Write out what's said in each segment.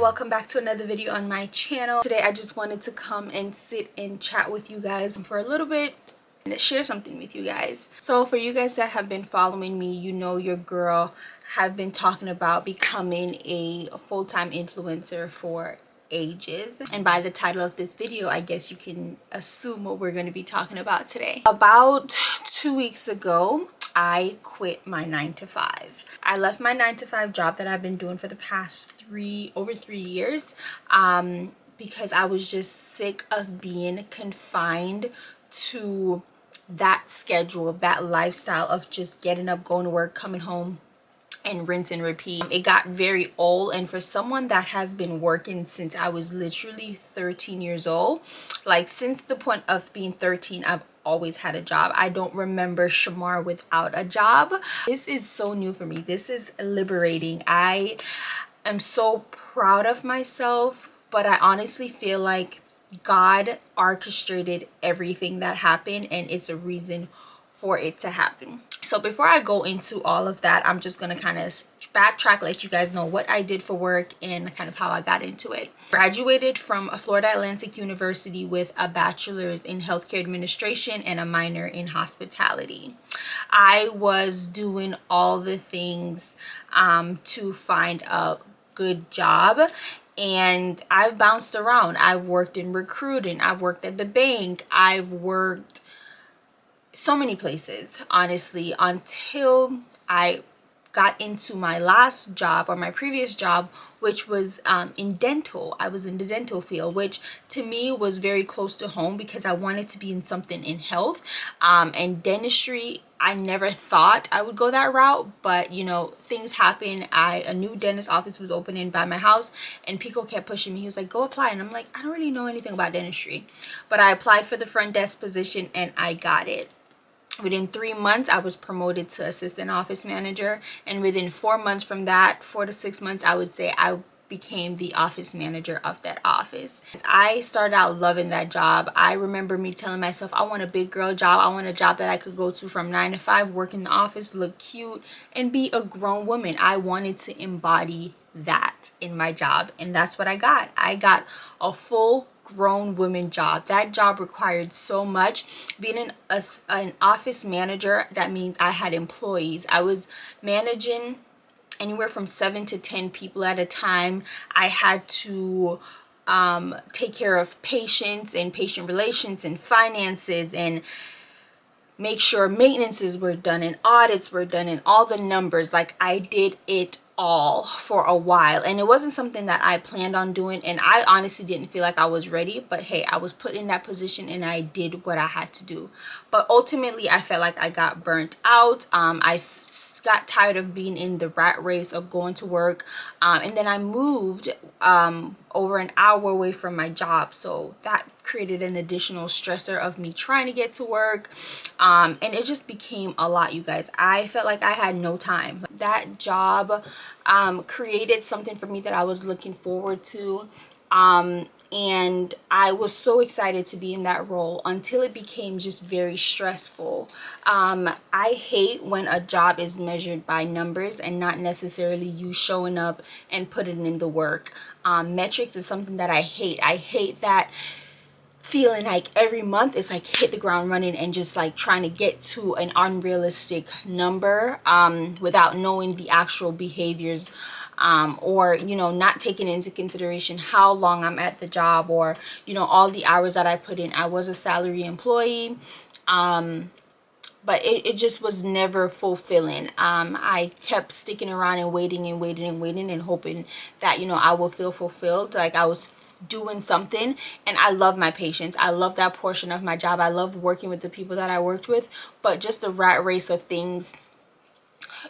welcome back to another video on my channel. Today I just wanted to come and sit and chat with you guys for a little bit and share something with you guys. So for you guys that have been following me, you know your girl have been talking about becoming a full-time influencer for ages, and by the title of this video I guess you can assume what we're going to be talking about today. About 2 weeks ago I quit my 9-to-5. I left my 9-to-5 job that I've been doing for the past over 3 years because I was just sick of being confined to that schedule, that lifestyle of just getting up, going to work, coming home, and rinse and repeat. It got very old, and for someone that has been working since I was literally 13 years old, like since the point of being 13, I've always had a job. I don't remember Shamar without a job. This is so new for me. This is liberating. I am so proud of myself, but I honestly feel like God orchestrated everything that happened, and it's a reason for it to happen. So before I go into all of that, I'm just going to kind of backtrack, let you guys know what I did for work and kind of how I got into it. Graduated from Florida Atlantic University with a bachelor's in healthcare administration and a minor in hospitality. I was doing all the things to find a good job, and I've bounced around. I've worked in recruiting, I've worked at the bank, I've worked so many places, honestly, until I got into my last job, or my previous job, which was in dental. I was in the dental field, which to me was very close to home because I wanted to be in something in health, and dentistry. I never thought I would go that route, but you know, things happen. A new dentist office was opening by my house, and Pico kept pushing me. He was like, go apply. And I'm like, I don't really know anything about dentistry, but I applied for the front desk position and I got it. Within 3 months, I was promoted to assistant office manager, and within 4 months from that, 4 to 6 months, I would say, I became the office manager of that office. I started out loving that job. I remember me telling myself, I want a big girl job. I want a job that I could go to from 9 to 5, work in the office, look cute, and be a grown woman. I wanted to embody that in my job, and that's what I got. I got a full grown woman job. That job required so much. Being an office manager, that means I had employees. I was managing anywhere from 7 to 10 people at a time. I had to take care of patients and patient relations and finances, and make sure maintenances were done and audits were done and all the numbers. Like, I did it all for a while, and it wasn't something that I planned on doing, and I honestly didn't feel like I was ready, but hey, I was put in that position and I did what I had to do. But ultimately I felt like I got burnt out. I got tired of being in the rat race of going to work, and then I moved over an hour away from my job, so that created an additional stressor of me trying to get to work, and it just became a lot, you guys. I felt like I had no time. That job created something for me that I was looking forward to, and I was so excited to be in that role until it became just very stressful. I hate when a job is measured by numbers and not necessarily you showing up and putting in the work. Metrics is something that I hate. I hate that feeling like every month it's like hit the ground running and just like trying to get to an unrealistic number without knowing the actual behaviors, or you know, not taking into consideration how long I'm at the job, or you know, all the hours that I put in. I was a salary employee, but it just was never fulfilling. I kept sticking around and waiting and waiting and waiting and hoping that, you know, I will feel fulfilled, like I was doing something. And I love my patients. I love that portion of my job. I love working with the people that I worked with, but just the rat race of things,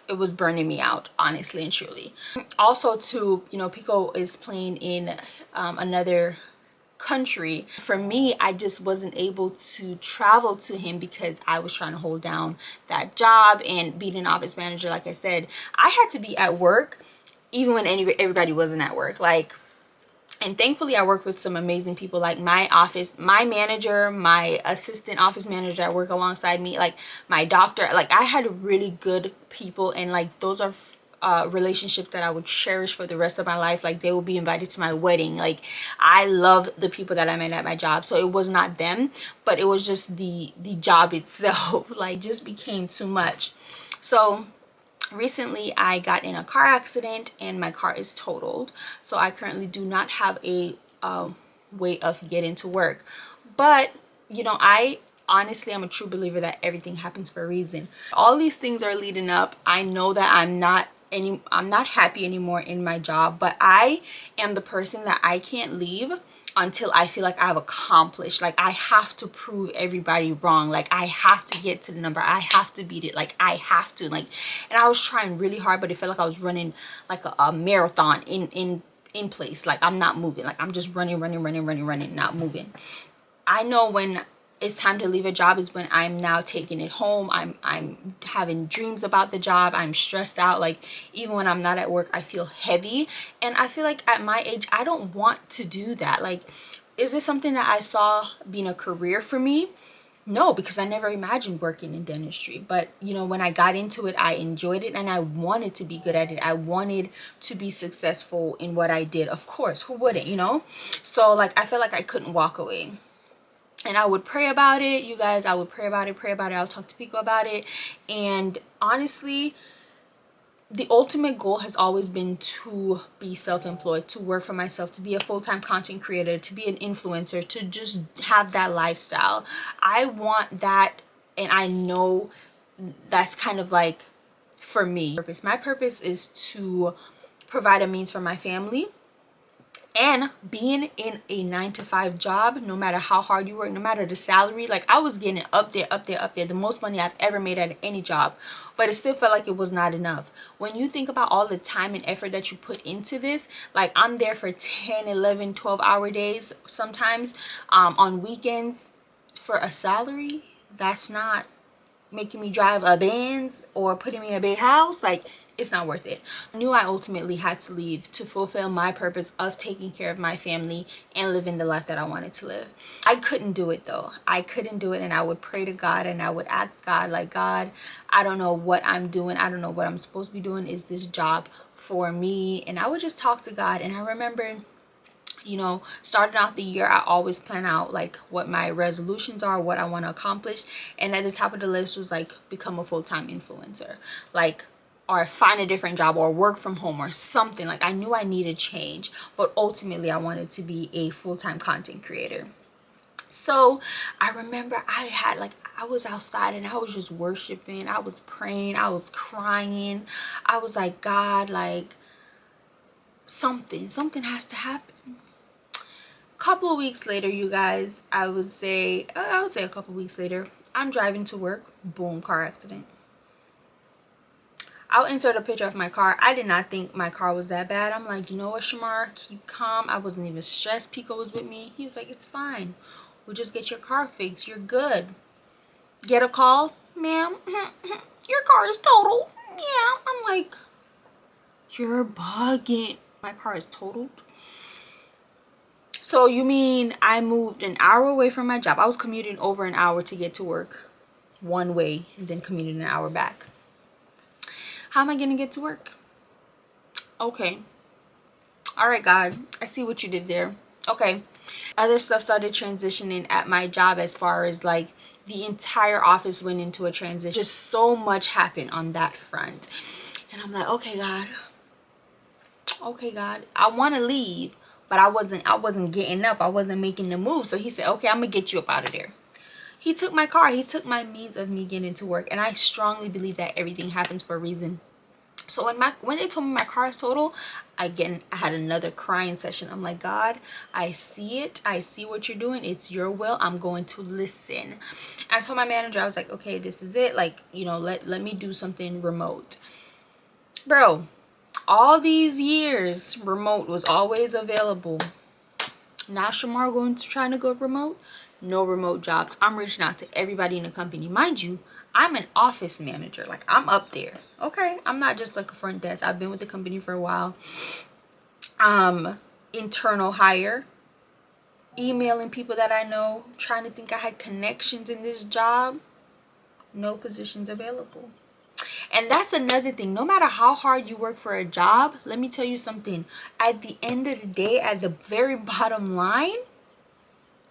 it was burning me out, honestly and truly. Also too, you know, Pico is playing in another country. For me, I just wasn't able to travel to him because I was trying to hold down that job and being an office manager. Like I said, I had to be at work even when everybody wasn't at work. Like, and thankfully I work with some amazing people, like my manager, my assistant office manager that work alongside me, like my doctor. Like, I had really good people, and like those are relationships that I would cherish for the rest of my life. Like, they will be invited to my wedding. Like, I love the people that I met at my job, so it was not them, but it was just the job itself. Like, just became too much. So recently I got in a car accident and my car is totaled, so I currently do not have a way of getting to work. But you know, I honestly am a true believer that everything happens for a reason. All these things are leading up. I know that I'm not happy anymore in my job, but I am the person that I can't leave until I feel like I've accomplished. Like, I have to prove everybody wrong. Like, I have to get to the number. I have to beat it. Like, I have to. Like, and I was trying really hard, but it felt like I was running like a marathon in place. Like, I'm not moving. Like, I'm just running, not moving. I know when it's time to leave a job is when I'm now taking it home. I'm having dreams about the job. I'm stressed out. Like, even when I'm not at work, I feel heavy. And I feel like at my age, I don't want to do that. Like, is this something that I saw being a career for me? No, because I never imagined working in dentistry. But you know, when I got into it, I enjoyed it and I wanted to be good at it. I wanted to be successful in what I did. Of course, who wouldn't, you know? So like, I felt like I couldn't walk away. And I would pray about it, you guys. I would pray about it. I'll talk to people about it. And honestly, the ultimate goal has always been to be self-employed, to work for myself, to be a full-time content creator, to be an influencer, to just have that lifestyle. I want that, and I know that's kind of like, for me, my purpose is to provide a means for my family. And being in a 9-to-5 job, no matter how hard you work, no matter the salary, like, I was getting up there, the most money I've ever made at any job, but it still felt like it was not enough. When you think about all the time and effort that you put into this, like, I'm there for 10, 11, 12-hour days sometimes, on weekends, for a salary that's not making me drive a Benz or putting me in a big house. Like, it's not worth it. I knew I ultimately had to leave to fulfill my purpose of taking care of my family and living the life that I wanted to live. I couldn't do it though. I couldn't do it, and I would pray to God and I would ask God, like, God, I don't know what I'm doing. I don't know what I'm supposed to be doing. Is this job for me? And I would just talk to God. And I remember, you know, starting off the year, I always plan out like what my resolutions are, what I want to accomplish. And at the top of the list was like, become a full-time influencer. Like, or find a different job or work from home or something. Like, I knew I needed change, but ultimately I wanted to be a full-time content creator. So I remember I was outside and I was just worshiping, I was praying, I was crying. I was like, God, like, something has to happen. Couple of weeks later, you guys, I would say a couple weeks later, I'm driving to work, boom, car accident. I'll insert a picture of my car. I did not think my car was that bad. I'm like, you know what, Shamar, keep calm. I wasn't even stressed. Pico was with me. He was like, it's fine. We'll just get your car fixed. You're good. Get a call, ma'am. Your car is totaled. Yeah. I'm like, you're bugging. My car is totaled. So you mean I moved an hour away from my job? I was commuting over an hour to get to work one way and then commuted an hour back. How am I gonna get to work? Okay. All right, God, I see what you did there. Okay. Other stuff started transitioning at my job, as far as like the entire office went into a transition. Just so much happened on that front. And I'm like, okay, God. Okay, God. I want to leave, but I wasn't getting up. I wasn't making the move. So he said, okay, I'm gonna get you up out of there. He took my car. He took my means of me getting to work. And I strongly believe that everything happens for a reason. So when they told me my car is total, again, I had another crying session. I'm like, God, I see it. I see what you're doing. It's your will. I'm going to listen. I told my manager, I was like, okay, this is it. Like, you know, let me do something remote. Bro, all these years, remote was always available. Now Shamar trying to go remote? No remote jobs. I'm reaching out to everybody in the company. Mind you, I'm an office manager. Like, I'm up there. Okay, I'm not just like a front desk. I've been with the company for a while. Internal hire, emailing people that I know, trying to think I had connections in this job. No positions available. And that's another thing. No matter how hard you work for a job, let me tell you something. At the end of the day, at the very bottom line,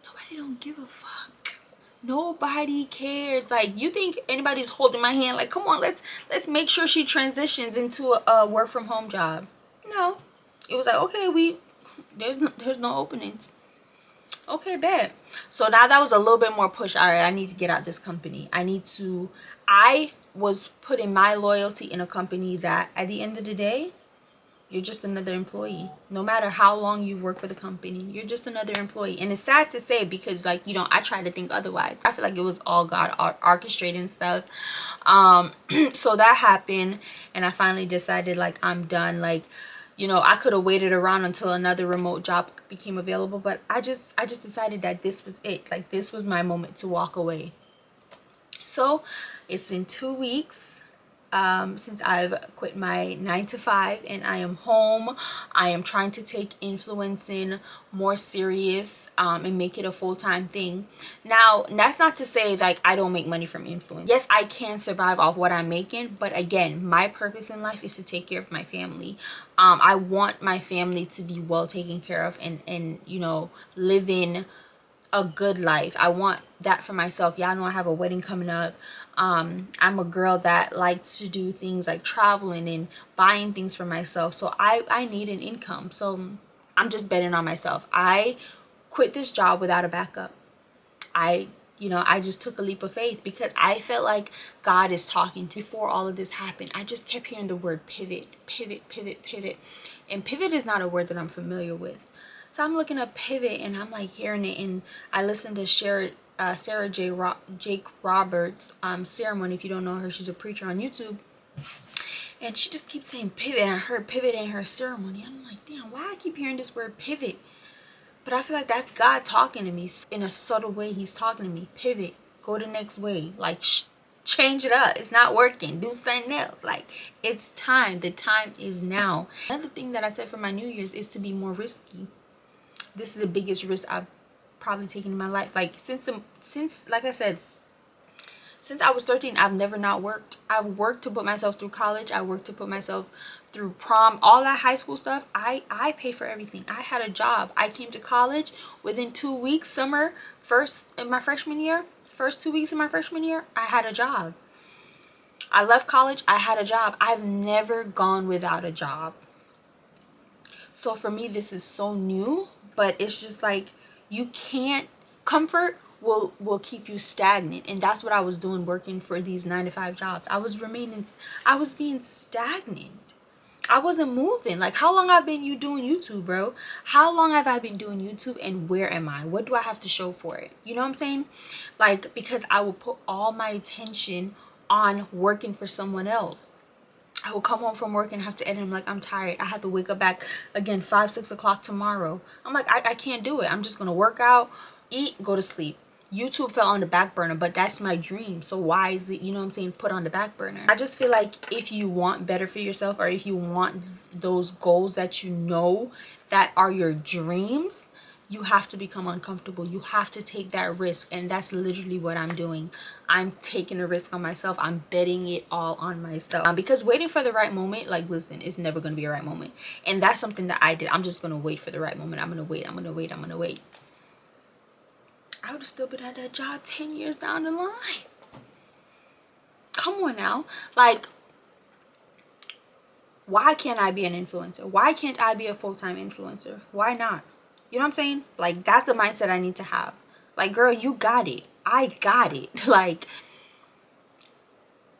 nobody don't give a fuck. Nobody cares. Like, you think anybody's holding my hand like, come on, let's make sure she transitions into a work from home job? No. It was like, okay, there's no openings. Okay, bet. So now that was a little bit more push. All right, I need to get out this company. I was putting my loyalty in a company that at the end of the day, you're just another employee. No matter how long you've worked for the company, you're just another employee. And it's sad to say, because like, you know, I try to think otherwise. I feel like it was all God orchestrating stuff. So that happened, and I finally decided like, I'm done. Like, you know, I could have waited around until another remote job became available, but I just decided that this was it. Like, this was my moment to walk away. So it's been 2 weeks since I've quit my 9-to-5, and I am home. I am trying to take influencing more serious and make it a full-time thing. Now, that's not to say like I don't make money from influence. Yes, I can survive off what I'm making, but again, my purpose in life is to take care of my family. I want my family to be well taken care of, and you know, living a good life. I want that for myself. Y'all know I have a wedding coming up. I'm a girl that likes to do things like traveling and buying things for myself. So I need an income. So I'm just betting on myself. I quit this job without a backup. I just took a leap of faith because I felt like God is talking to me. Before all of this happened, I just kept hearing the word pivot, pivot, pivot, pivot. And pivot is not a word that I'm familiar with. So I'm looking up pivot, and I'm like hearing it, and I listened to Sarah Jake Roberts ceremony. If you don't know her, she's a preacher on YouTube, and she just keeps saying pivot, and I heard pivot in her ceremony. I'm like, damn, why I keep hearing this word pivot? But I feel like that's God talking to me in a subtle way. He's talking to me. Pivot, go the next way, like change it up. It's not working. Do something else. Like, it's time. The time is now. Another thing that I said for my New Year's is to be more risky. This is the biggest risk I've probably taken in my life. Like, since like I said, since I was 13, I've never not worked. I've worked to put myself through college. I worked to put myself through prom, all that high school stuff. I pay for everything. I had a job. I came to college within 2 weeks, in my freshman year, first 2 weeks in my freshman year, I had a job. I left college, I had a job. I've never gone without a job. So for me, this is so new, but it's just like, you can't, comfort will keep you stagnant. And that's what I was doing working for these 9-to-5 jobs. I was being stagnant. I wasn't moving. Like, how long I've been doing YouTube, bro? How long have I been doing YouTube, and where am I? What do I have to show for it? You know what I'm saying? Like, because I will put all my attention on working for someone else. I will come home from work and have to edit. I'm like, I'm tired. I have to wake up back again 5-6 o'clock tomorrow. I'm like, I can't do it. I'm just gonna work out, eat, go to sleep. YouTube fell on the back burner, but that's my dream. So why is it, you know what I'm saying, put on the back burner? I just feel like if you want better for yourself, or if you want those goals that you know that are your dreams, you have to become uncomfortable. You have to take that risk, and that's literally what I'm doing. I'm taking a risk on myself. I'm betting it all on myself, because waiting for the right moment, like, listen, it's never going to be a right moment. And that's something that I did. I'm just going to wait for the right moment. I'm going to wait. I would have still been at that job 10 years down the line. Come on now. Like, why can't I be an influencer? Why can't I be a full-time influencer? Why not? You know what I'm saying? Like, that's the mindset I need to have. Like, girl, you got it. I got it. Like,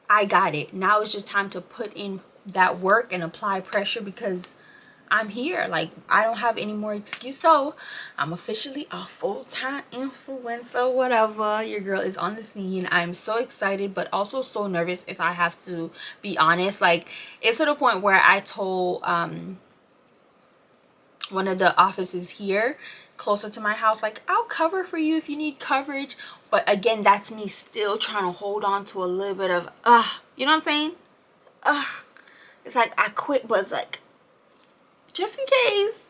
I got it. Now it's just time to put in that work and apply pressure, because I'm here. Like, I don't have any more excuse. So I'm officially a full-time influencer, whatever. Your girl is on the scene. I'm so excited, but also so nervous, if I have to be honest. Like, it's to the point where I told one of the offices here closer to my house, like, I'll cover for you if you need coverage. But again, that's me still trying to hold on to a little bit of you know what I'm saying? It's like I quit, but it's like, just in case.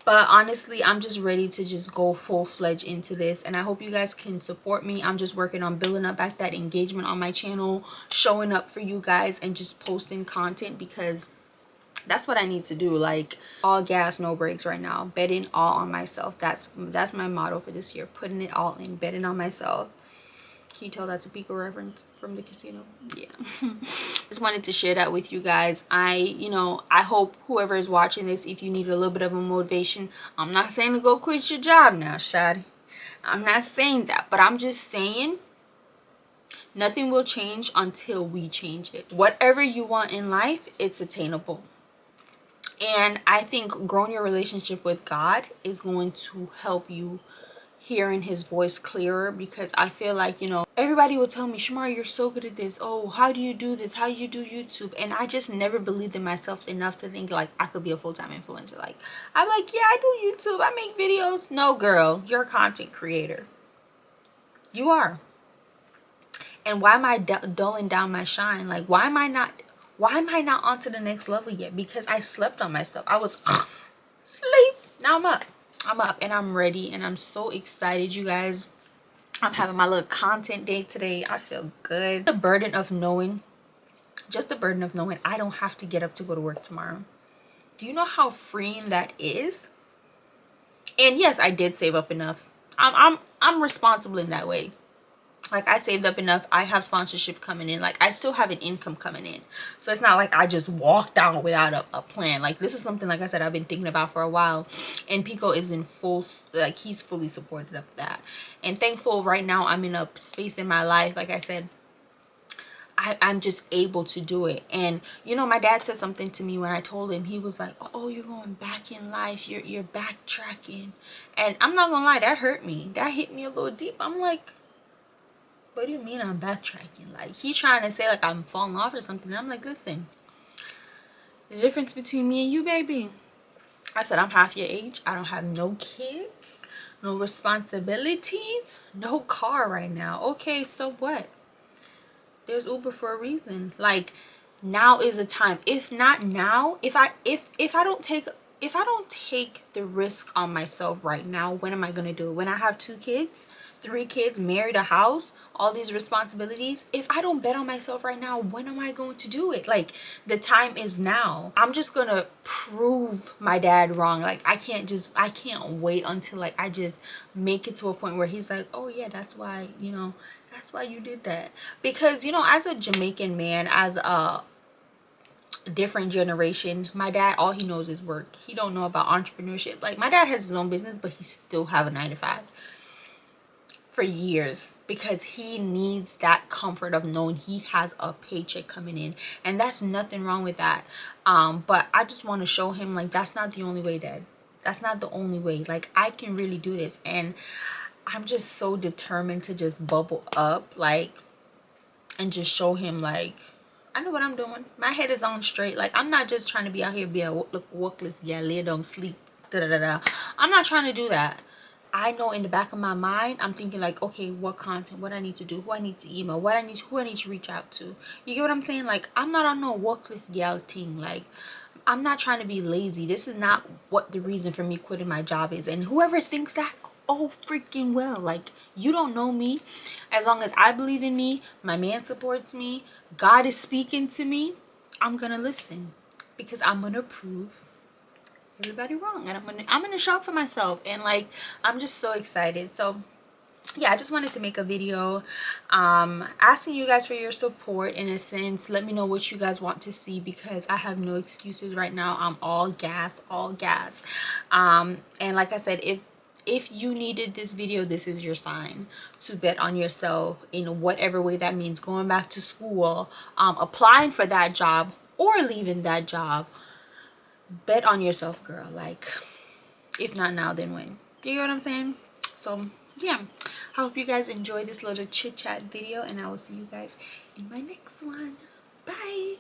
But honestly, I'm just ready to just go full-fledged into this, and I hope you guys can support me. I'm just working on building up back that engagement on my channel, showing up for you guys, and just posting content, because that's what I need to do. Like, all gas, no brakes right now. Betting all on myself. That's my motto for this year. Putting it all in, betting on myself. Can you tell that's a Pico reference from the casino? Yeah. Just wanted to share that with you guys. I hope whoever is watching this, if you need a little bit of a motivation, I'm not saying to go quit your job now, Shadi. I'm not saying that, but I'm just saying nothing will change until we change it. Whatever you want in life, it's attainable. And I think growing your relationship with God is going to help you hearing his voice clearer, because I feel like, everybody will tell me, Shamar, you're so good at this. Oh, how do you do this? How do you do YouTube? And I just never believed in myself enough to think like I could be a full-time influencer. Like, I'm like, yeah, I do YouTube, I make videos. No, girl, you're a content creator. You are. And why am I dulling down my shine? Like, why am I not on to the next level yet? Because I slept on myself. I was sleep. Now I'm up and I'm ready, and I'm so excited, you guys. I'm having my little content day today. I feel good. The burden of knowing, just the burden of knowing I don't have to get up to go to work tomorrow. Do you know how freeing that is? And yes, I did save up enough. I'm responsible in that way. Like, I saved up enough. I have sponsorship coming in. Like, I still have an income coming in. So it's not like I just walked out without a plan. Like, this is something, like I said, I've been thinking about for a while. And Pico is in full, like, he's fully supportive of that. And thankful right now I'm in a space in my life, like I said, I'm just able to do it. And my dad said something to me when I told him. He was like, oh, you're going back in life, you're backtracking. And I'm not gonna lie, that hurt me. That hit me a little deep. I'm like, what do you mean I'm backtracking? Like, he trying to say like I'm falling off or something. I'm like, listen, the difference between me and you, baby, I said, I'm half your age. I don't have no kids, no responsibilities, no car right now. Okay, so what? There's Uber for a reason. Like, now is the time. If not now, if I don't take the risk on myself right now, when am I gonna do it? When I have 2 kids, 3 kids, married, a house, all these responsibilities. If I don't bet on myself right now, when am I going to do it? Like, the time is now. I'm just gonna prove my dad wrong. Like, I can't wait until like I just make it to a point where he's like, oh yeah, that's why that's why you did that. Because as a Jamaican man, as a different generation, my dad, all he knows is work. He don't know about entrepreneurship. Like, my dad has his own business, but he still have a 9-to-5 for years, because he needs that comfort of knowing he has a paycheck coming in. And that's nothing wrong with that. But I just want to show him, like, that's not the only way, Dad. That's not the only way. Like, I can really do this. And I'm just so determined to just bubble up, like, and just show him, like, I know what I'm doing. My head is on straight. Like, I'm not just trying to be out here, be a workless, yeah, lay down, sleep, da-da-da-da. I'm not trying to do that. I know in the back of my mind, I'm thinking like, okay, what content, what I need to do, who I need to email, who I need to reach out to. You get what I'm saying? Like, I'm not on no workless gal thing. Like, I'm not trying to be lazy. This is not what the reason for me quitting my job is. And whoever thinks that, oh freaking well. Like, you don't know me. As long as I believe in me, my man supports me, God is speaking to me, I'm gonna listen, because I'm gonna prove everybody wrong, and I'm gonna shop for myself. And like, I'm just so excited. So yeah, I just wanted to make a video asking you guys for your support, in a sense. Let me know what you guys want to see, because I have no excuses right now. I'm all gas. And like I said, if you needed this video, this is your sign to bet on yourself in whatever way that means. Going back to school, applying for that job, or leaving that job. Bet on yourself, girl. Like, if not now, then when? You get what I'm saying? So yeah, I hope you guys enjoy this little chit chat video, and I will see you guys in my next one. Bye.